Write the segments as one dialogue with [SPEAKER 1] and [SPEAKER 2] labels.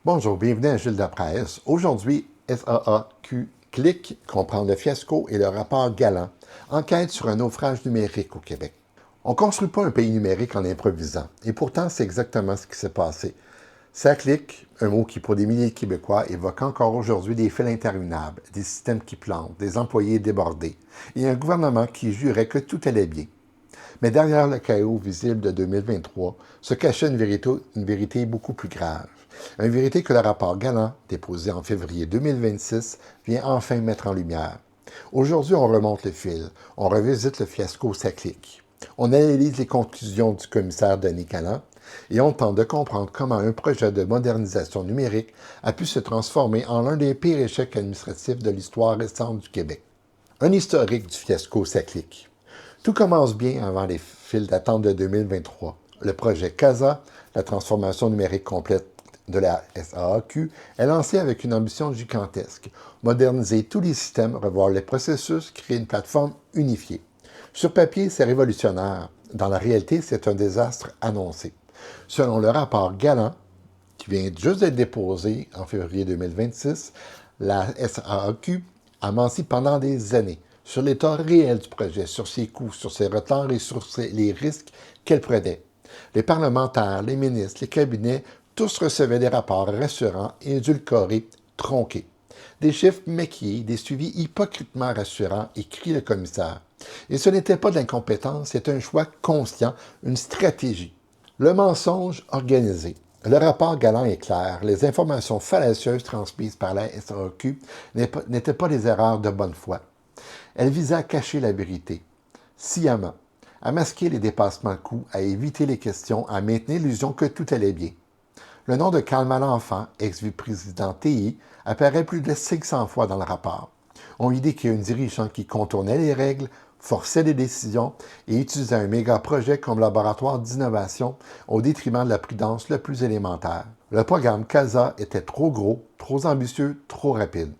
[SPEAKER 1] Bonjour, bienvenue à Gilles de Presse. Aujourd'hui, SAAQ Clic comprend le fiasco et le rapport Galant, enquête sur un naufrage numérique au Québec. On ne construit pas un pays numérique en improvisant, et pourtant c'est exactement ce qui s'est passé. Ça clique, un mot qui pour des milliers de Québécois évoque encore aujourd'hui des fils interminables, des systèmes qui plantent, des employés débordés, et un gouvernement qui jurait que tout allait bien. Mais derrière le chaos visible de 2023 se cachait une vérité beaucoup plus grave. Une vérité que le rapport Galant, déposé en février 2026, vient enfin mettre en lumière. Aujourd'hui, on remonte le fil, on revisite le fiasco cyclique. On analyse les conclusions du commissaire Denis Galland et on tente de comprendre comment un projet de modernisation numérique a pu se transformer en l'un des pires échecs administratifs de l'histoire récente du Québec. Un historique du fiasco cyclique. Tout commence bien avant les files d'attente de 2023. Le projet CASA, la transformation numérique complète de la SAAQ, est lancé avec une ambition gigantesque. Moderniser tous les systèmes, revoir les processus, créer une plateforme unifiée. Sur papier, c'est révolutionnaire. Dans la réalité, c'est un désastre annoncé. Selon le rapport Galant, qui vient juste d'être déposé en février 2026, la SAAQ a menti pendant des années sur l'état réel du projet, sur ses coûts, sur ses retards et sur les risques qu'elle prenait. Les parlementaires, les ministres, les cabinets, tous recevaient des rapports rassurants, édulcorés, tronqués. Des chiffres maquillés, des suivis hypocritement rassurants, écrit le commissaire. Et ce n'était pas de l'incompétence, c'était un choix conscient, une stratégie. Le mensonge organisé. Le rapport Galant est clair. Les informations fallacieuses transmises par la SAQ n'étaient pas des erreurs de bonne foi. Elles visaient à cacher la vérité, sciemment, à masquer les dépassements de coûts, à éviter les questions, à maintenir l'illusion que tout allait bien. Le nom de Karl Malenfant, ex-vice-président TI, apparaît plus de 500 fois dans le rapport. On y dit qu'il y a un dirigeant qui contournait les règles, forçait les décisions et utilisait un méga-projet comme laboratoire d'innovation au détriment de la prudence le plus élémentaire. Le programme CASA était trop gros, trop ambitieux, trop rapide.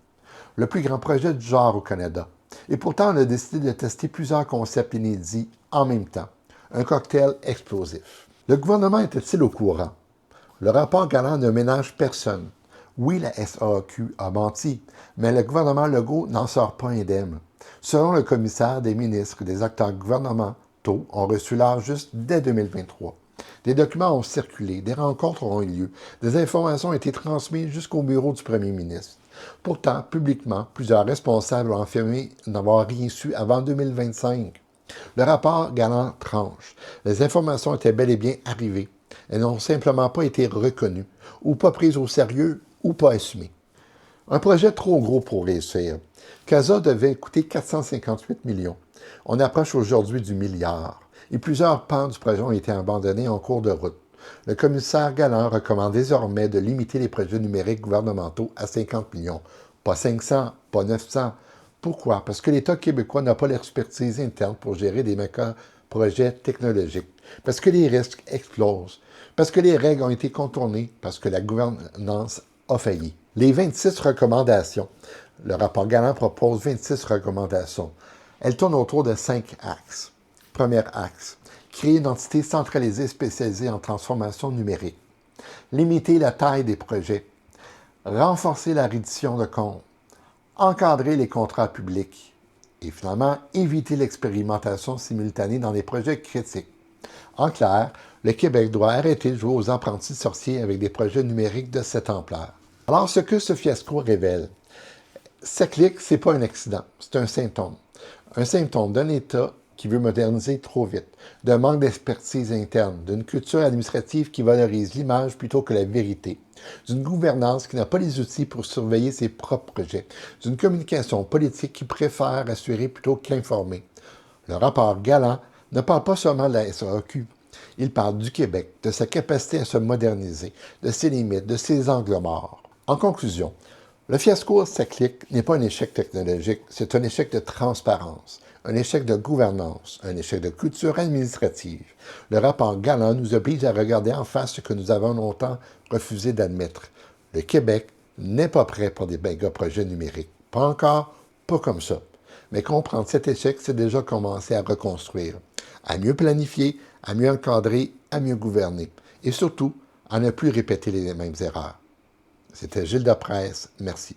[SPEAKER 1] Le plus grand projet du genre au Canada. Et pourtant, on a décidé de tester plusieurs concepts inédits en même temps. Un cocktail explosif. Le gouvernement était-il au courant? Le rapport Galant ne ménage personne. Oui, la SAQ a menti, mais le gouvernement Legault n'en sort pas indemne. Selon le commissaire, des ministres et des acteurs gouvernementaux ont reçu l'art juste dès 2023. Des documents ont circulé, des rencontres ont eu lieu, des informations ont été transmises jusqu'au bureau du premier ministre. Pourtant, publiquement, plusieurs responsables ont affirmé n'avoir rien su avant 2025. Le rapport Galant tranche. Les informations étaient bel et bien arrivées. Elles n'ont simplement pas été reconnues, ou pas prises au sérieux, ou pas assumées. Un projet trop gros pour réussir. CASA devait coûter 458 millions. On approche aujourd'hui du milliard. Et plusieurs pans du projet ont été abandonnés en cours de route. Le commissaire Galland recommande désormais de limiter les projets numériques gouvernementaux à 50 millions. Pas 500, pas 900. Pourquoi? Parce que l'État québécois n'a pas l'expertise interne pour gérer des méga-projets technologiques. Parce que les risques explosent. Parce que les règles ont été contournées. Parce que la gouvernance a failli. Les 26 recommandations. Le rapport Galant propose 26 recommandations. Elles tournent autour de 5 axes. Premier axe. Créer une entité centralisée spécialisée en transformation numérique. Limiter la taille des projets. Renforcer la reddition de comptes. Encadrer les contrats publics. Et finalement, éviter l'expérimentation simultanée dans les projets critiques. En clair, le Québec doit arrêter de jouer aux apprentis sorciers avec des projets numériques de cette ampleur. Alors, ce que ce fiasco révèle, cyclique, ce n'est pas un accident, c'est un symptôme. Un symptôme d'un État qui veut moderniser trop vite, d'un manque d'expertise interne, d'une culture administrative qui valorise l'image plutôt que la vérité, d'une gouvernance qui n'a pas les outils pour surveiller ses propres projets, d'une communication politique qui préfère assurer plutôt qu'informer. Le rapport Galant ne parle pas seulement de la SAQ, il parle du Québec, de sa capacité à se moderniser, de ses limites, de ses angles morts. En conclusion, le fiasco cyclique n'est pas un échec technologique, c'est un échec de transparence, un échec de gouvernance, un échec de culture administrative. Le rapport Galant nous oblige à regarder en face ce que nous avons longtemps refusé d'admettre. Le Québec n'est pas prêt pour des méga-projets numériques. Pas encore, pas comme ça. Mais comprendre cet échec, c'est déjà commencer à reconstruire, à mieux planifier, à mieux encadrer, à mieux gouverner. Et surtout, à ne plus répéter les mêmes erreurs. C'était Gilles Depresse. Merci.